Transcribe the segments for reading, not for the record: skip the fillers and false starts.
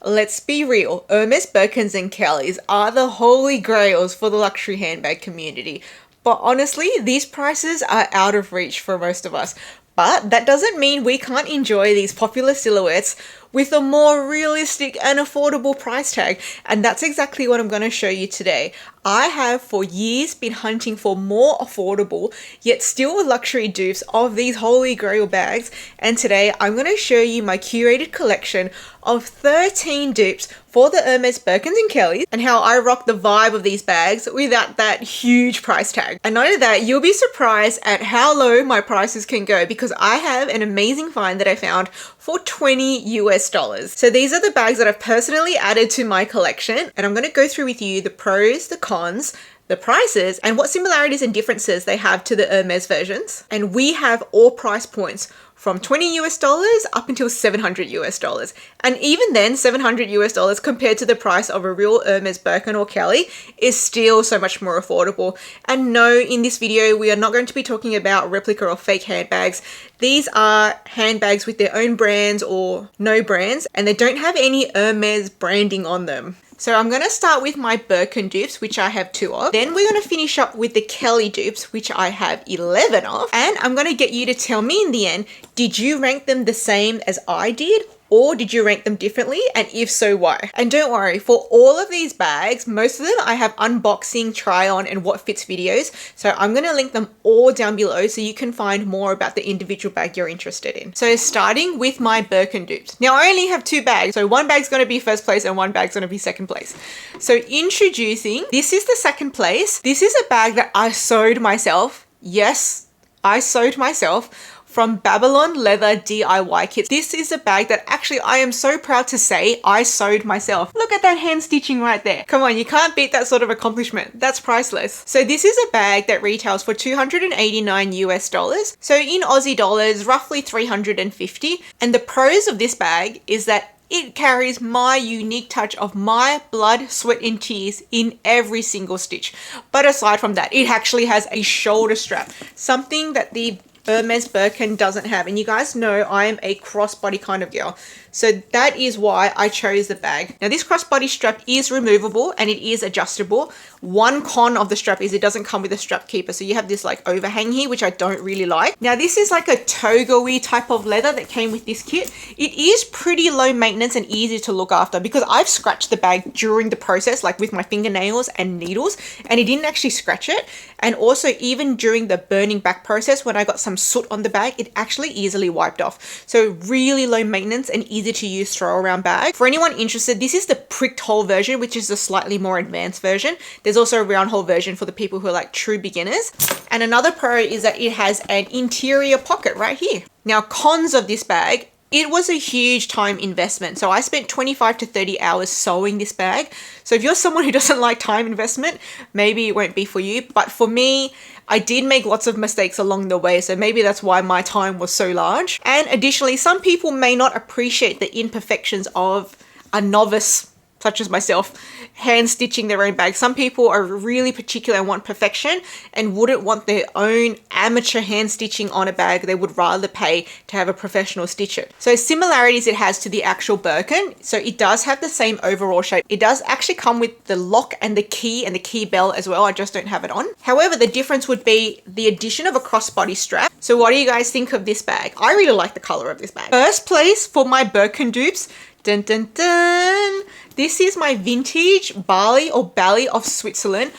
let's be real, Hermes Birkins and Kellys are the holy grails for the luxury handbag community. But honestly, these prices are out of reach for most of us. But that doesn't mean we can't enjoy these popular silhouettes with a more realistic and affordable price tag. And that's exactly what I'm going to show you today. I have for years been hunting for more affordable yet still luxury dupes of these holy grail bags, and today I'm going to show you my curated collection of 13 dupes for the Hermes Birkins and Kellys and how I rock the vibe of these bags without that huge price tag. And not only that, you'll be surprised at how low my prices can go because I have an amazing find that I found for $20 US. So these are the bags that I've personally added to my collection, and I'm going to go through with you the pros, the cons, the prices, and what similarities and differences they have to the Hermes versions. And we have all price points from $20 US up until $700 US. And even then, $700 US compared to the price of a real Hermes Birkin or Kelly is still so much more affordable. And no, in this video, we are not going to be talking about replica or fake handbags. These are handbags with their own brands or no brands, and they don't have any Hermes branding on them. So I'm going to start with my Birkin dupes, which I have 2 of. Then we're going to finish up with the Kelly dupes, which I have 11 of. And I'm going to get you to tell me in the end, did you rank them the same as I did? Or did you rank them differently? And if so, why? And don't worry, for all of these bags, most of them I have unboxing, try on, and what fits videos. So I'm going to link them all down below so you can find more about the individual bag you're interested in. So starting with my Birkin dupes. Now I only have 2 bags. So one bag's going to be first place and one bag's going to be second place. So introducing, this is the second place. This is a bag that I sewed myself. Yes, I sewed myself. From Babylon Leather DIY Kits. This is a bag that actually I am so proud to say I sewed myself. Look at that hand stitching right there. Come on, you can't beat that sort of accomplishment. That's priceless. So this is a bag that retails for $289 US. So in Aussie dollars, roughly 350. And the pros of this bag is that it carries my unique touch of my blood, sweat, and tears in every single stitch. But aside from that, it actually has a shoulder strap, something that the Hermes Birkin doesn't have. And you guys know I'm a crossbody kind of girl. So that is why I chose the bag. Now this crossbody strap is removable and it is adjustable. One con of the strap is it doesn't come with a strap keeper. So you have this like overhang here, which I don't really like. Now this is like a togo-y type of leather that came with this kit. It is pretty low maintenance and easy to look after because I've scratched the bag during the process, like with my fingernails and needles, and it didn't actually scratch it. And also even during the burning back process, when I got some soot on the bag, it actually easily wiped off. So really low maintenance and easy to use throw around bag. For anyone interested, this is the pricked hole version, which is the slightly more advanced version. There's also a round hole version for the people who are like true beginners. And another pro is that it has an interior pocket right here. Now cons of this bag, it was a huge time investment. So I spent 25 to 30 hours sewing this bag. So if you're someone who doesn't like time investment, maybe it won't be for you. But for me, I did make lots of mistakes along the way. So maybe that's why my time was so large. And additionally, some people may not appreciate the imperfections of a novice such as myself, hand stitching their own bag. Some people are really particular and want perfection and wouldn't want their own amateur hand stitching on a bag. They would rather pay to have a professional stitch it. So similarities it has to the actual Birkin. So it does have the same overall shape. It does actually come with the lock and the key bell as well. I just don't have it on. However, the difference would be the addition of a crossbody strap. So what do you guys think of this bag? I really like the color of this bag. First place for my Birkin dupes. Dun dun dun. This is my vintage Bali or Bali of Switzerland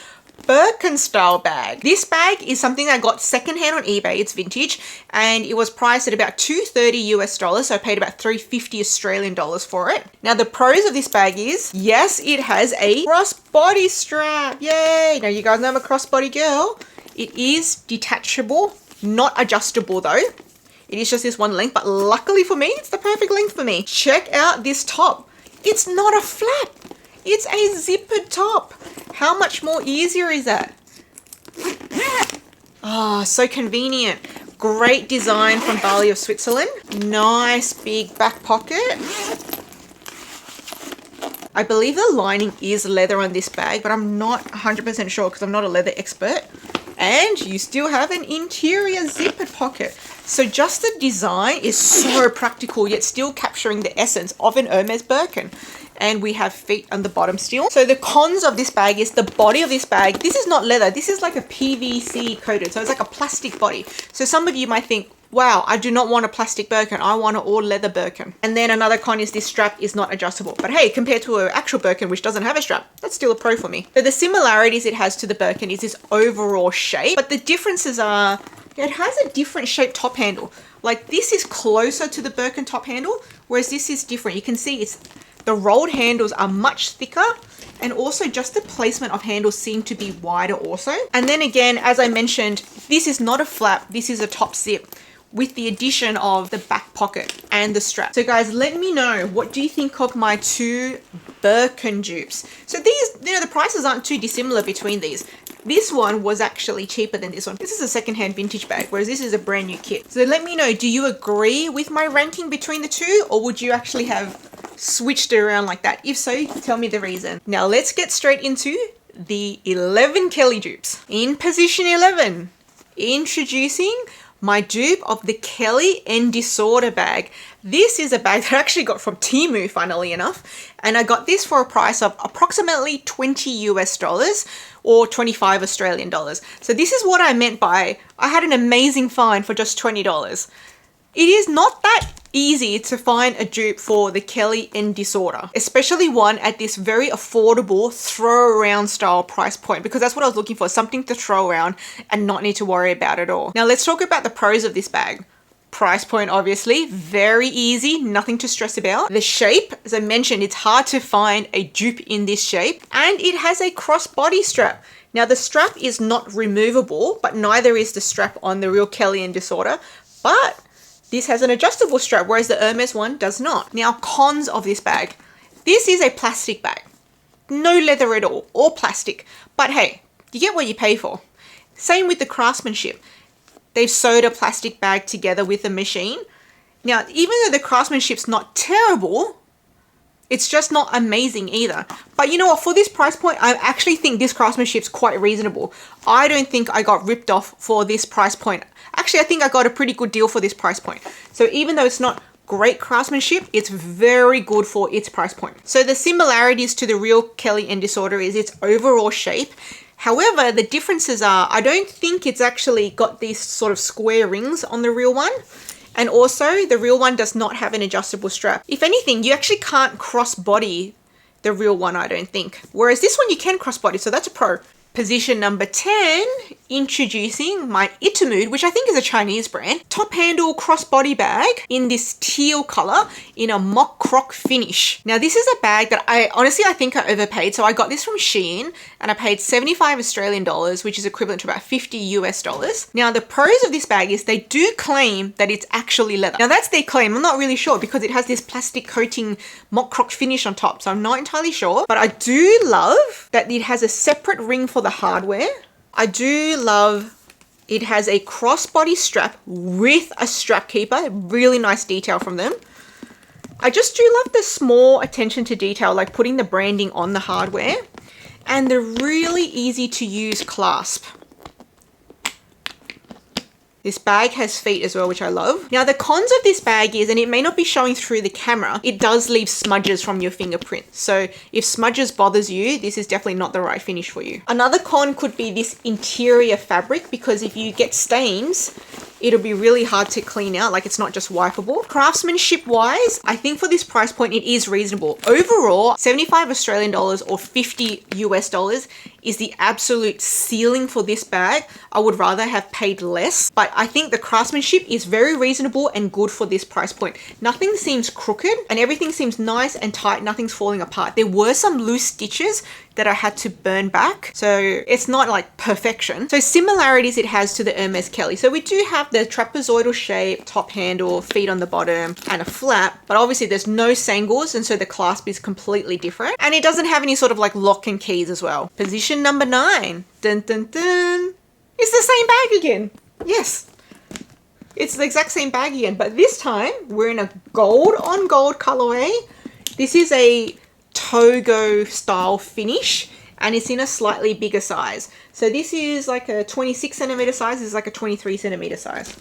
Birkin style bag. This bag is something I got secondhand on eBay. It's vintage and it was priced at about $230 US. So I paid about $350 Australian dollars for it. Now the pros of this bag is, yes, it has a crossbody strap. Yay! Now you guys know I'm a crossbody girl. It is detachable, not adjustable though. It is just this one length, but luckily for me, it's the perfect length for me. Check out this top. It's not a flap. It's a zippered top. How much more easier is that? Oh, so convenient. Great design from Bali of Switzerland. Nice big back pocket. I believe the lining is leather on this bag, but I'm not 100% sure because I'm not a leather expert. And you still have an interior zippered pocket. So just the design is so practical, yet still capturing the essence of an Hermes Birkin. and we have feet on the bottom still. So the cons of this bag is the body of this bag. This is not leather. This is like a PVC coated. So it's like a plastic body. So some of you might think, wow, I do not want a plastic Birkin. I want an all leather Birkin. And then another con is this strap is not adjustable. But hey, compared to an actual Birkin, which doesn't have a strap, that's still a pro for me. So the similarities it has to the Birkin is this overall shape. But the differences are, it has a different shaped top handle. Like this is closer to the Birkin top handle, whereas this is different. You can see the rolled handles are much thicker, and also just the placement of handles seem to be wider also. And then again, as I mentioned, this is not a flap, this is a top zip, with the addition of the back pocket and the strap. So guys, let me know, what do you think of my two Birkin dupes? So these, the prices aren't too dissimilar between these. This one was actually cheaper than this one. This is a secondhand vintage bag, whereas this is a brand new kit. So let me know, do you agree with my ranking between the two, or would you actually have switched it around like that? If so, tell me the reason. Now let's get straight into the 11 Kelly dupes. In position 11, introducing my dupe of the Kelly and Disorder bag. This is a bag that I actually got from Temu, funnily enough, and I got this for a price of approximately $20 US or 25 Australian dollars. So this is what I meant by I had an amazing find for just $20. It is not that easy to find a dupe for the Kelly and Disorder, especially one at this very affordable throw around style price point, because that's what I was looking for, something to throw around and not need to worry about at all. Now let's talk about the pros of this bag. Price point, obviously, very easy, nothing to stress about. The shape, as I mentioned, it's hard to find a dupe in this shape, and it has a crossbody strap. Now the strap is not removable, but neither is the strap on the real Kelly and Disorder, but this has an adjustable strap, whereas the Hermes one does not. Now, cons of this bag. This is a plastic bag. No leather at all plastic. But hey, you get what you pay for. Same with the craftsmanship. They've sewed a plastic bag together with a machine. Now, even though the craftsmanship's not terrible, it's just not amazing either. But you know what, for this price point, I actually think this craftsmanship's quite reasonable. I don't think I got ripped off for this price point. Actually, I think I got a pretty good deal for this price point. So even though it's not great craftsmanship, it's very good for its price point. So the similarities to the real Kelly and Disorder is its overall shape. However, the differences are, I don't think it's actually got these sort of square rings on the real one. And also, the real one does not have an adjustable strap. If anything, you actually can't cross-body the real one, I don't think. Whereas this one you can cross-body, so that's a pro. Position number 10, introducing my Itamud, which I think is a Chinese brand. Top handle crossbody bag in this teal color in a mock croc finish. Now this is a bag that I think I overpaid. So I got this from Shein and I paid 75 Australian dollars, which is equivalent to about 50 US dollars. Now the pros of this bag is they do claim that it's actually leather. Now that's their claim. I'm not really sure because it has this plastic coating mock croc finish on top. So I'm not entirely sure, but I do love that it has a separate ring for the hardware. I do love it has a crossbody strap with a strap keeper. Really nice detail from them. I just do love the small attention to detail, like putting the branding on the hardware, and the really easy to use clasp. This bag has feet as well, which I love. Now the cons of this bag is, and it may not be showing through the camera, it does leave smudges from your fingerprint. So if smudges bothers you, this is definitely not the right finish for you. Another con could be this interior fabric, because if you get stains, it'll be really hard to clean out, like it's not just wipeable. Craftsmanship wise, I think for this price point, it is reasonable. Overall, 75 Australian dollars or 50 US dollars is the absolute ceiling for this bag. I would rather have paid less, but I think the craftsmanship is very reasonable and good for this price point. Nothing seems crooked and everything seems nice and tight. Nothing's falling apart. There were some loose stitches that I had to burn back, so it's not like perfection. So similarities it has to the Hermes Kelly. So we do have the trapezoidal shape, top handle, feet on the bottom, and a flap, but obviously there's no sangles, and so the clasp is completely different. And it doesn't have any sort of like lock and keys as well. Position number 9, dun dun dun, it's the same bag again. Yes, it's the exact same bag again, but this time we're in a gold on gold colorway. This is a Togo style finish and it's in a slightly bigger size. So this is like a 26 centimeter size, this is like a 23 centimeter size.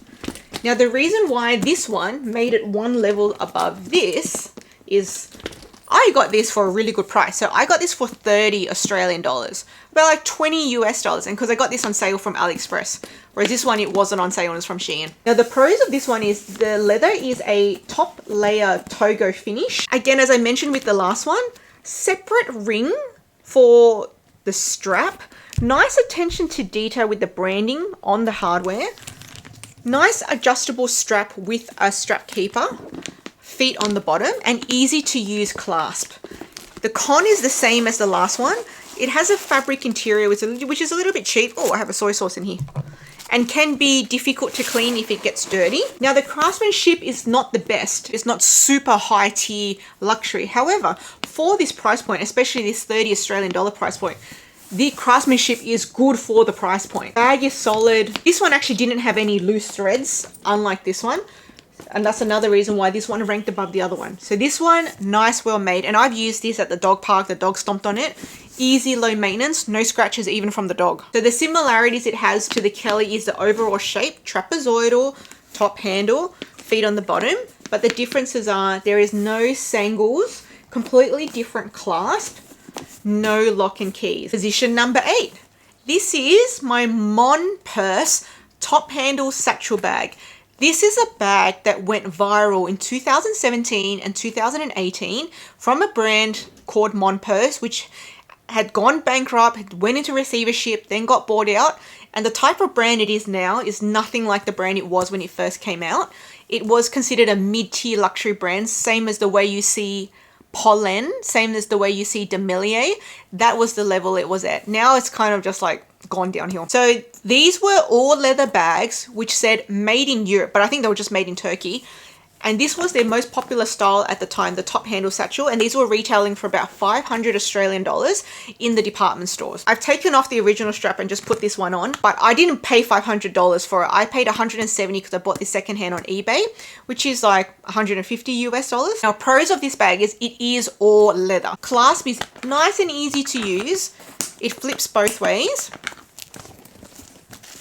Now the reason why this one made it one level above this is I got this for a really good price. So I got this for 30 Australian dollars, about like 20 US dollars. And because I got this on sale from AliExpress, whereas this one, it wasn't on sale, it was from Shein. Now the pros of this one is the leather is a top layer Togo finish. Again, as I mentioned with the last one, separate ring for the strap. Nice attention to detail with the branding on the hardware. Nice adjustable strap with a strap keeper. Feet on the bottom, and easy to use clasp. The con is the same as the last one. It has a fabric interior which is a little bit cheap. Oh, I have a soy sauce in here. And can be difficult to clean if it gets dirty. Now the craftsmanship is not the best. It's not super high tier luxury. However, for this price point, especially this 30 Australian dollar price point, the craftsmanship is good for the price point. Bag is solid. This one actually didn't have any loose threads, unlike this one. And that's another reason why this one ranked above the other one. So this one, nice, well made. And I've used this at the dog park. The dog stomped on it. Easy, low maintenance, no scratches even from the dog. So the similarities it has to the Kelly is the overall shape, trapezoidal, top handle, feet on the bottom. But the differences are there is no sangles, completely different clasp, no lock and keys. Position number 8. This is my Mon purse top handle satchel bag. This is a bag that went viral in 2017 and 2018 from a brand called Mon Purse, which had gone bankrupt, went into receivership, then got bought out. And the type of brand it is now is nothing like the brand it was when it first came out. It was considered a mid-tier luxury brand, same as the way you see Pollen, same as the way you see Demelier. That was the level it was at. Now it's kind of just like gone downhill. So these were all leather bags which said made in Europe, but I think they were just made in Turkey. And this was their most popular style at the time, the top handle satchel. And these were retailing for about 500 Australian dollars in the department stores. I've taken off the original strap and just put this one on, but I didn't pay $500 for it. I paid 170 because I bought this secondhand on eBay, which is like 150 US dollars. Now, pros of this bag is it is all leather. Clasp is nice and easy to use. It flips both ways.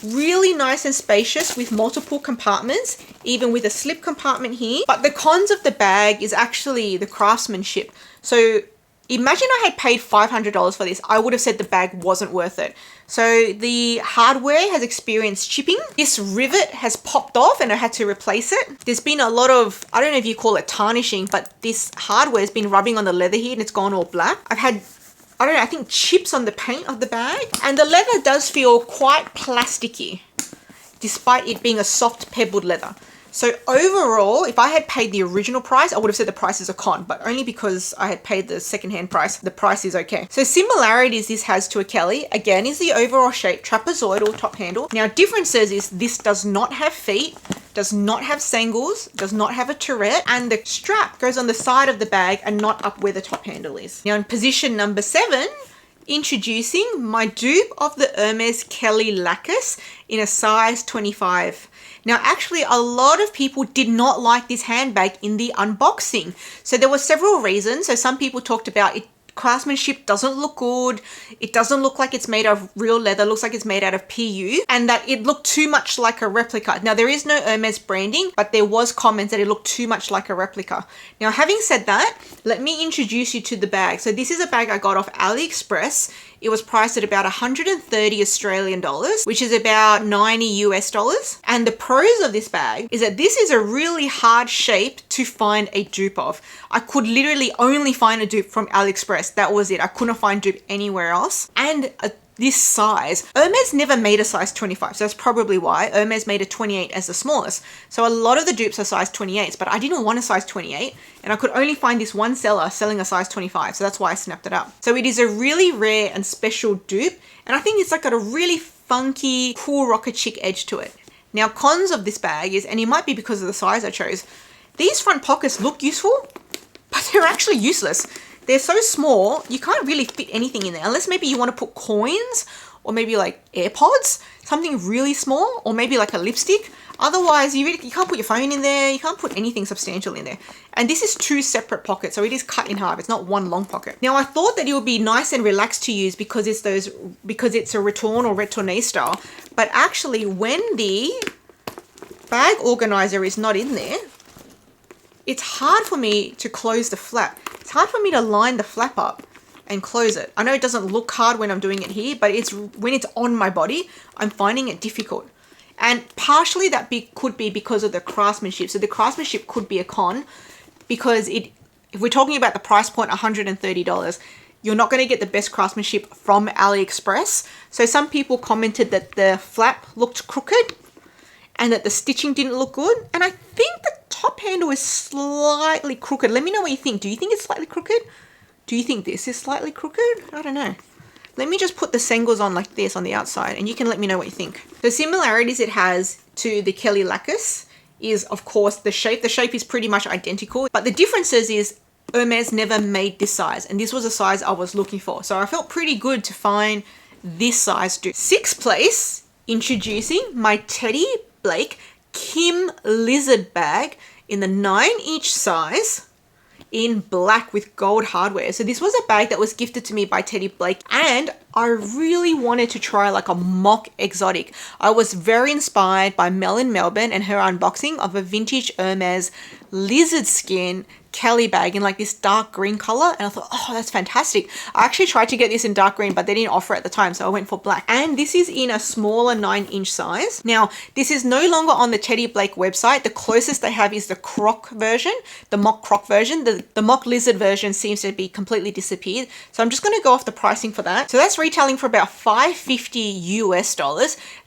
Really nice and spacious with multiple compartments, even with a slip compartment here. But the cons of the bag is actually the craftsmanship. So imagine I had paid $500 for this. I would have said the bag wasn't worth it. So the hardware has experienced chipping. This rivet has popped off and I had to replace it. There's been a lot of, I don't know if you call it tarnishing, but this hardware has been rubbing on the leather here and it's gone all black. I've had, I don't know, I think chips on the paint of the bag. And the leather does feel quite plasticky, despite it being a soft pebbled leather. So overall, if I had paid the original price, I would have said the price is a con, but only because I had paid the secondhand price, the price is okay. So similarities this has to a Kelly, again, is the overall shape, trapezoidal top handle. Now differences is this does not have feet, does not have sangles, does not have a turret, and the strap goes on the side of the bag and not up where the top handle is. Now in position number 7, introducing my dupe of the Hermes Kelly Lacus in a size 25. Now, actually, a lot of people did not like this handbag in the unboxing. So there were several reasons. So some people talked about it. Craftsmanship doesn't look good. It doesn't look like it's made out of real leather. It looks like it's made out of PU, and that it looked too much like a replica. Now, there is no Hermes branding, but there was comments that it looked too much like a replica. Now, having said that, let me introduce you to the bag. So this is a bag I got off AliExpress. It was priced at about 130 Australian dollars, which is about 90 US dollars. And the pros of this bag is that this is a really hard shape to find a dupe of. I could literally only find a dupe from AliExpress. That was it. I couldn't find dupe anywhere else. And this size, Hermes never made a size 25, so that's probably why. Hermes made a 28 as the smallest. So a lot of the dupes are size 28s, but I didn't want a size 28, and I could only find this one seller selling a size 25, so that's why I snapped it up. So it is a really rare and special dupe, and I think it's like got a really funky, cool rocker chic edge to it. Now, cons of this bag is, and it might be because of the size I chose, these front pockets look useful, but they're actually useless. They're so small, you can't really fit anything in there, unless maybe you want to put coins or maybe like AirPods, something really small, or maybe like a lipstick. Otherwise, you can't put your phone in there. You can't put anything substantial in there. And this is 2 separate pockets, so it is cut in half. It's not one long pocket. Now, I thought that it would be nice and relaxed to use because it's a retourne or retourne style. But actually, when the bag organizer is not in there, it's hard for me to close the flap. It's hard for me to line the flap up and close it. I know it doesn't look hard when I'm doing it here, but it's when it's on my body, I'm finding it difficult. And partially that could be because of the craftsmanship. So the craftsmanship could be a con, because if we're talking about the price point, $130, you're not going to get the best craftsmanship from AliExpress. So some people commented that the flap looked crooked and that the stitching didn't look good. And I think the top handle is slightly crooked. Let me know what you think. Do you think it's slightly crooked? Do you think this is slightly crooked? I don't know. Let me just put the sengles on like this on the outside and you can let me know what you think. The similarities it has to the Kelly Lacus is, of course, the shape. The shape is pretty much identical, but the differences is Hermes never made this size, and this was a size I was looking for. So I felt pretty good to find this size dupe. Sixth place, introducing my Teddy Blake Kim Lizard bag in the 9-inch size, in black with gold hardware. So this was a bag that was gifted to me by Teddy Blake, and I really wanted to try like a mock exotic. I was very inspired by Mel in Melbourne and her unboxing of a vintage Hermes lizard skin Kelly bag in like this dark green color, and I thought, oh, that's fantastic. I actually tried to get this in dark green, but they didn't offer it at the time, so I went for black. And this is in a smaller 9-inch size. Now, this is no longer on the Teddy Blake website. The closest they have is the croc version, the mock croc version. The mock lizard version seems to be completely disappeared. So I'm just going to go off the pricing for that. So that's retailing for about $550 US.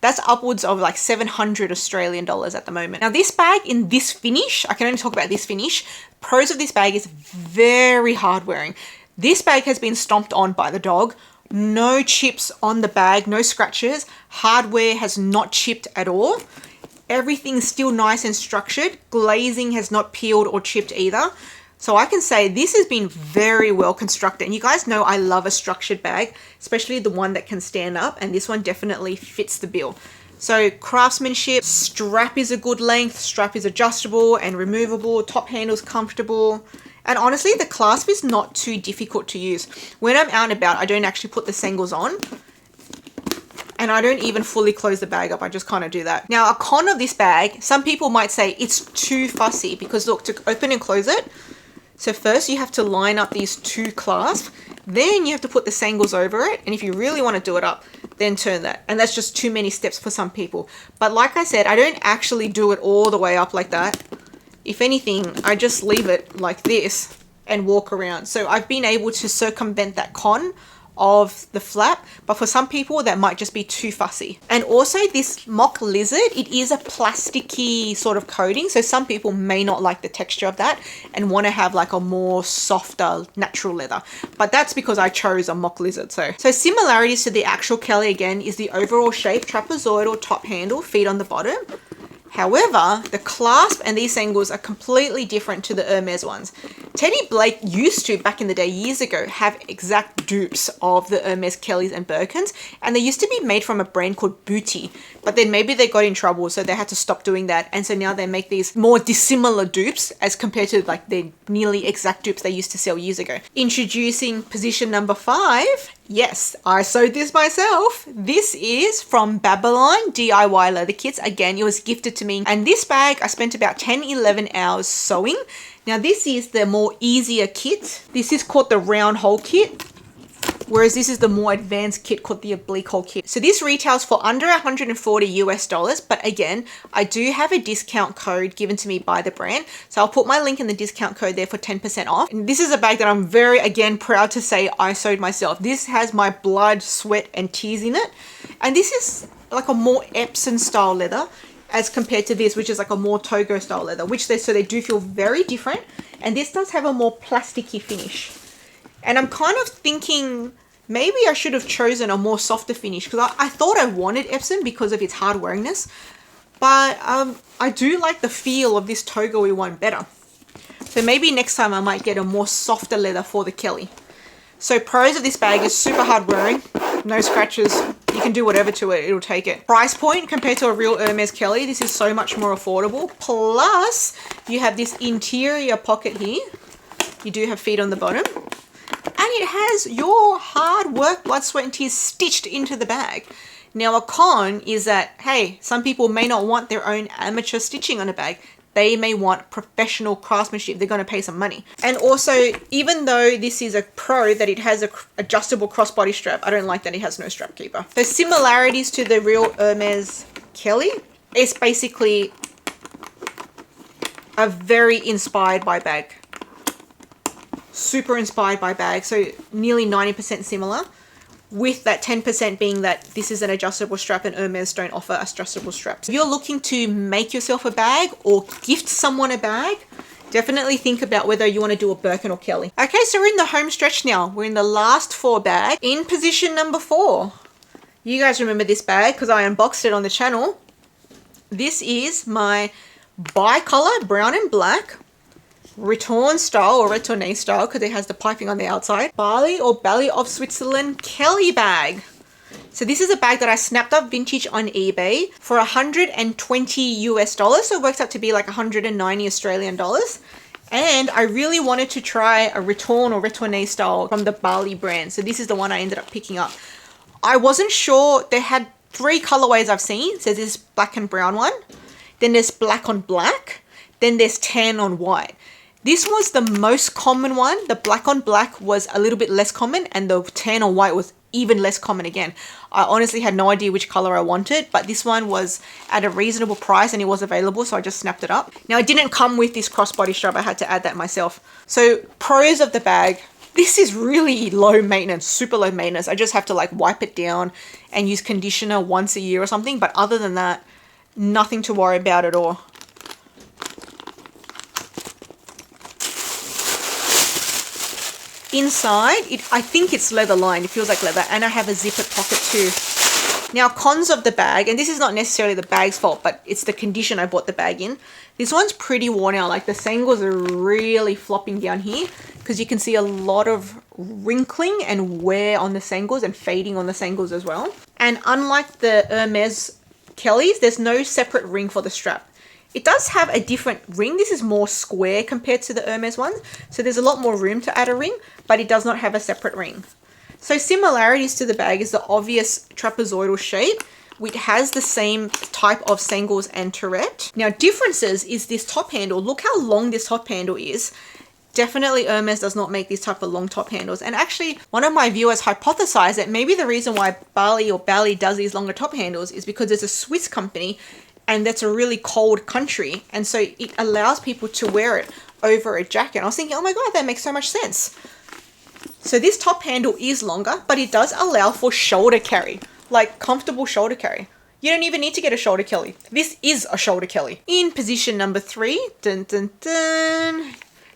That's upwards of like 700 Australian dollars at the moment. Now, this bag in this finish, I can only talk about this finish. Pros of this bag is very hard wearing. This bag has been stomped on by the dog. No chips on the bag, no scratches. Hardware has not chipped at all. Everything's still nice and structured. Glazing has not peeled or chipped either. So I can say this has been very well constructed. And you guys know I love a structured bag, especially the one that can stand up. And this one definitely fits the bill. So craftsmanship, strap is a good length, strap is adjustable and removable, top handle's comfortable. And honestly, the clasp is not too difficult to use. When I'm out and about, I don't actually put the sengles on. And I don't even fully close the bag up. I just kind of do that. Now, a con of this bag, some people might say it's too fussy because look, to open and close it. So first you have to line up these two clasps. Then you have to put the sengles over it. And if you really want to do it up, then turn that. And that's just too many steps for some people. But like I said, I don't actually do it all the way up like that. If anything, I just leave it like this and walk around. So I've been able to circumvent that con of the flap, but for some people that might just be too fussy. And also this mock lizard, it is a plasticky sort of coating, so some people may not like the texture of that and want to have like a more softer natural leather, but that's because I chose a mock lizard. So similarities to the actual Kelly again is the overall shape, trapezoidal top handle, feet on the bottom. However, the clasp and these angles are completely different to the Hermes ones. Teddy Blake used to, back in the day, years ago, have exact dupes of the Hermes Kellys and Birkins, and they used to be made from a brand called Booty, but then maybe they got in trouble, so they had to stop doing that, and so now they make these more dissimilar dupes as compared to like the nearly exact dupes they used to sell years ago. Introducing position number 5. Yes, I sewed this myself. This is from Babylon DIY Leather Kits. Again, it was gifted to me. And this bag, I spent about 10-11 hours sewing. Now, this is the more easier kit. This is called the round hole kit, whereas this is the more advanced kit called the oblique hole kit. So this retails for under $140 US, but again, I do have a discount code given to me by the brand. So I'll put my link in the discount code there for 10% off. And this is a bag that I'm very, again, proud to say I sewed myself. This has my blood, sweat, and tears in it. And this is like a more Epsom style leather as compared to this, which is like a more Togo style leather, so they do feel very different. And this does have a more plasticky finish. And I'm kind of thinking maybe I should have chosen a more softer finish because I thought I wanted Epsom because of its hard wearingness. But I do like the feel of this Togo-y one better. So maybe next time I might get a more softer leather for the Kelly. So pros of this bag is super hard wearing, no scratches. You can do whatever to it, it'll take it. Price point compared to a real Hermes Kelly, this is so much more affordable. Plus, you have this interior pocket here. You do have feet on the bottom. And it has your hard work, blood, sweat, and tears stitched into the bag. Now, a con is that, hey, some people may not want their own amateur stitching on a bag. they may want professional craftsmanship. They're going to pay some money. And also, even though this is a pro that it has a adjustable crossbody strap, I don't like that it has no strap keeper. The similarities to the real Hermes Kelly is basically a very inspired by bag. Super inspired by bag. So nearly 90% similar, with that 10% being that this is an adjustable strap and Hermes don't offer adjustable straps. If you're looking to make yourself a bag or gift someone a bag, definitely think about whether you want to do a Birkin or Kelly. Okay, so we're in the home stretch now. We're in the last 4 bag. In position number 4. You guys remember this bag because I unboxed it on the channel. This is my bicolor brown and black return style or retourné style because it has the piping on the outside. Bali or Bali of Switzerland Kelly bag. So this is a bag that I snapped up vintage on eBay for 120 US dollars. So it works out to be like 190 Australian dollars. And I really wanted to try a return or retourné style from the Bali brand. So this is the one I ended up picking up. I wasn't sure. They had 3 colorways I've seen. So there's black and brown one. Then there's black on black. Then there's tan on white. This was the most common one. The black on black was a little bit less common and the tan on white was even less common again. I honestly had no idea which color I wanted, but this one was at a reasonable price and it was available, so I just snapped it up. Now it didn't come with this crossbody strap. I had to add that myself. So pros of the bag. This is really low maintenance, super low maintenance. I just have to like wipe it down and use conditioner once a year or something. But other than that, nothing to worry about at all. Inside, I think it's leather lined. It feels like leather, and I have a zippered pocket too. Now, cons of the bag, and this is not necessarily the bag's fault, but it's the condition I bought the bag in. This one's pretty worn out. Like the sangles are really flopping down here because you can see a lot of wrinkling and wear on the sangles and fading on the sangles as well. And unlike the Hermes Kellys, there's no separate ring for the strap. It does have a different ring. This is more square compared to the Hermes one. So there's a lot more room to add a ring, but it does not have a separate ring. So similarities to the bag is the obvious trapezoidal shape, which has the same type of sangles and turret. Now differences is this top handle. Look how long this top handle is. Definitely Hermes does not make these type of long top handles. And actually one of my viewers hypothesized that maybe the reason why Bali does these longer top handles is because it's a Swiss company and that's a really cold country. And so it allows people to wear it over a jacket. I was thinking, oh my God, that makes so much sense. So this top handle is longer, but it does allow for shoulder carry, like comfortable shoulder carry. You don't even need to get a shoulder Kelly. This is a shoulder Kelly. In position number 3, dun, dun, dun.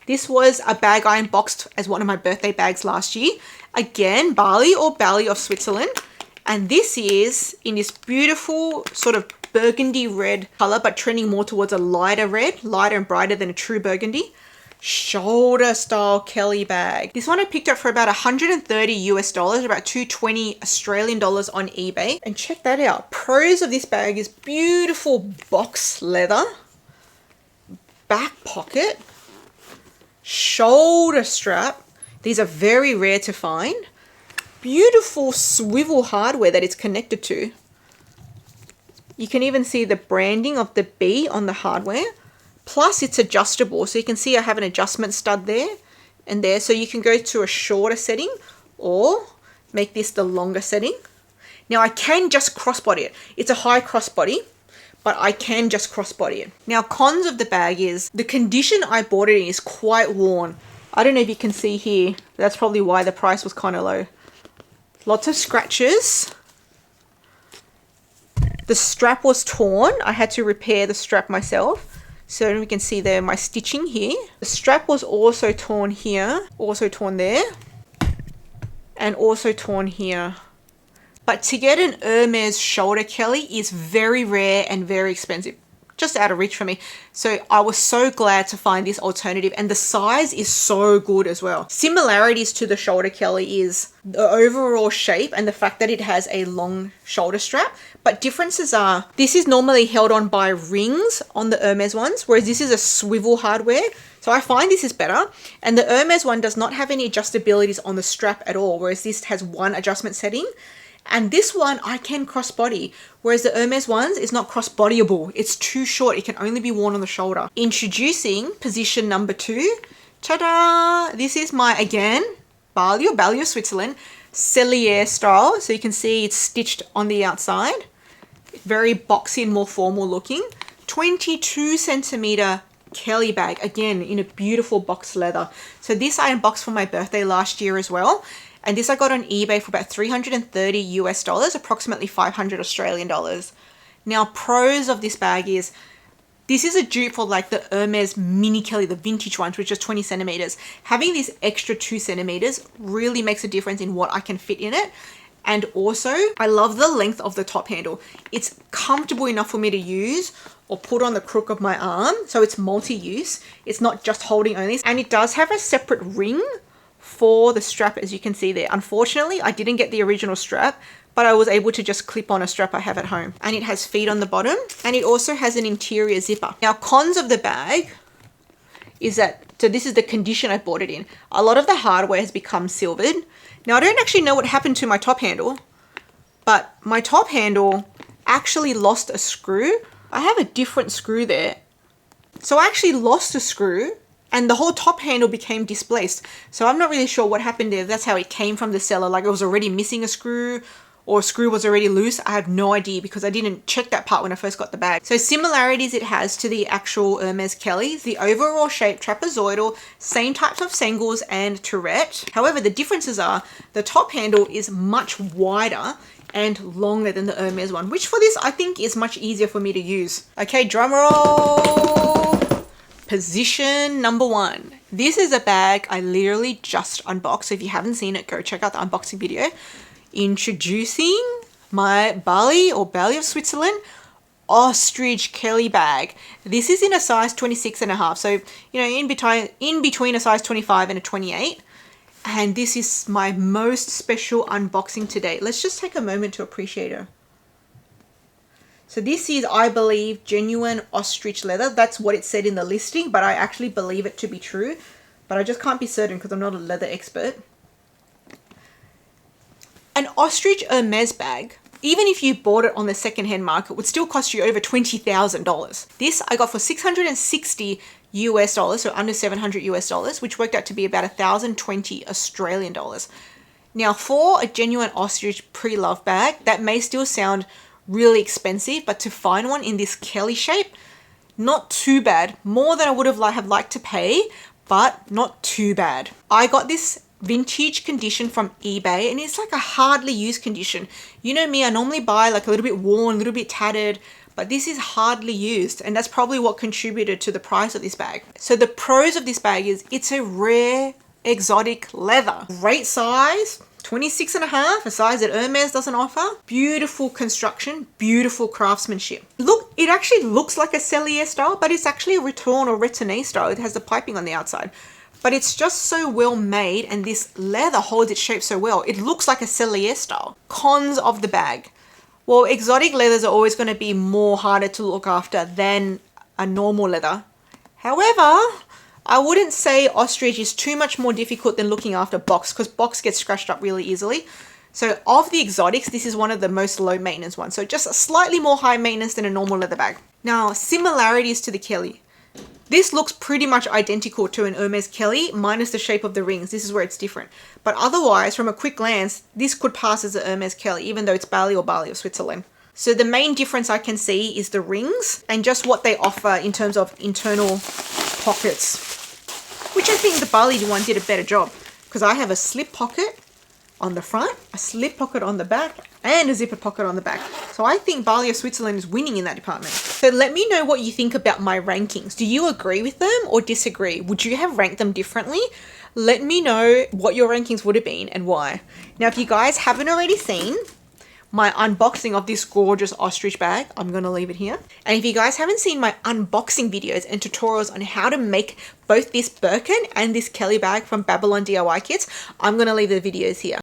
This was a bag I unboxed as one of my birthday bags last year. Again, Bali or Bali of Switzerland. And this is in this beautiful sort of burgundy red color, but trending more towards a lighter red, lighter and brighter than a true burgundy. Shoulder style Kelly bag. This one I picked up for about 130 US dollars, about 220 Australian dollars on eBay. And check that out. Pros of this bag is beautiful box leather, back pocket, shoulder strap. These are very rare to find. Beautiful swivel hardware that it's connected to. You can even see the branding of the B on the hardware. Plus it's adjustable. So you can see I have an adjustment stud there and there. So you can go to a shorter setting or make this the longer setting. Now I can just crossbody it. It's a high crossbody, but I can just crossbody it. Now cons of the bag is the condition I bought it in is quite worn. I don't know if you can see here. That's probably why the price was kind of low. Lots of scratches. The strap was torn. I had to repair the strap myself. So we can see there my stitching here. The strap was also torn here, also torn there, and also torn here. But to get an Hermes shoulder Kelly is very rare and very expensive. Just out of reach for me. So I was so glad to find this alternative, and the size is so good as well. Similarities to the shoulder Kelly is the overall shape and the fact that it has a long shoulder strap, but differences are this is normally held on by rings on the Hermes ones, whereas this is a swivel hardware. So I find this is better, and the Hermes one does not have any adjustabilities on the strap at all, whereas this has one adjustment setting. And this one I can crossbody, whereas the Hermes ones is not crossbodyable. It's too short. It can only be worn on the shoulder. Introducing position number 2. Ta-da! This is my, again, Bali, Switzerland, Cellier style. So you can see it's stitched on the outside. Very boxy and more formal looking. 22 centimeter Kelly bag, again in a beautiful box leather. So this I unboxed for my birthday last year as well. And this I got on eBay for about $330 US, approximately 500 Australian dollars. Now, pros of this bag is, this is a dupe for like the Hermes Mini Kelly, the vintage ones, which is 20 centimeters. Having this extra 2 centimeters really makes a difference in what I can fit in it. And also, I love the length of the top handle. It's comfortable enough for me to use or put on the crook of my arm. So it's multi-use. It's not just holding only. And it does have a separate ring for the strap, as you can see there. Unfortunately, I didn't get the original strap, but I was able to just clip on a strap I have at home. And it has feet on the bottom, and it also has an interior zipper. Now, cons of the bag is that, so this is the condition I bought it in. A lot of the hardware has become silvered. Now, I don't actually know what happened to my top handle, but my top handle actually lost a screw. I have a different screw there. So I actually lost a screw, and the whole top handle became displaced. So I'm not really sure what happened there. That's how it came from the seller. Like it was already missing a screw, or a screw was already loose. I have no idea because I didn't check that part when I first got the bag. So similarities it has to the actual Hermes Kelly. The overall shape, trapezoidal, same types of sangles and tourette. However, the differences are the top handle is much wider and longer than the Hermes one, which for this I think is much easier for me to use. Okay, drum roll. Position number 1. This is a bag I literally just unboxed. So if you haven't seen it, go check out the unboxing video. Introducing my Bali of Switzerland ostrich Kelly bag. This is in a size 26.5. So, you know, in between a size 25 and a 28. And this is my most special unboxing to date. Let's just take a moment to appreciate her. So this is, I believe, genuine ostrich leather. That's what it said in the listing, but I actually believe it to be true. But I just can't be certain because I'm not a leather expert. An ostrich Hermes bag, even if you bought it on the secondhand market, would still cost you over $20,000. This I got for $660 US, so under 700 US dollars, which worked out to be about 1,020 Australian dollars. Now, for a genuine ostrich pre-love bag, that may still sound really expensive, but to find one in this Kelly shape, not too bad. More than I would have liked to pay, but not too bad. I got this vintage condition from eBay, and it's like a hardly used condition. You know me, I normally buy like a little bit worn, a little bit tattered, but this is hardly used, and that's probably what contributed to the price of this bag. So the pros of this bag is it's a rare exotic leather. Great size, 26.5, a size that Hermes doesn't offer. Beautiful construction, beautiful craftsmanship. Look, it actually looks like a Cellier style, but it's actually a Return or Retenue style. It has the piping on the outside. But it's just so well made, and this leather holds its shape so well. It looks like a Cellier style. Cons of the bag. Well, exotic leathers are always going to be more harder to look after than a normal leather. However, I wouldn't say ostrich is too much more difficult than looking after box, because box gets scratched up really easily. So of the exotics, this is one of the most low maintenance ones. So just slightly more high maintenance than a normal leather bag. Now, similarities to the Kelly. This looks pretty much identical to an Hermes Kelly, minus the shape of the rings. This is where it's different. But otherwise, from a quick glance, this could pass as a Hermes Kelly, even though it's Bali of Switzerland. So the main difference I can see is the rings and just what they offer in terms of internal pockets, which I think the Bali one did a better job, because I have a slip pocket on the front, a slip pocket on the back, and a zipper pocket on the back. So I think Bali of Switzerland is winning in that department. So let me know what you think about my rankings. Do you agree with them or disagree? Would you have ranked them differently? Let me know what your rankings would have been and why. Now, if you guys haven't already seen my unboxing of this gorgeous ostrich bag, I'm going to leave it here. And if you guys haven't seen my unboxing videos and tutorials on how to make both this Birkin and this Kelly bag from Babylon DIY kits, I'm going to leave the videos here.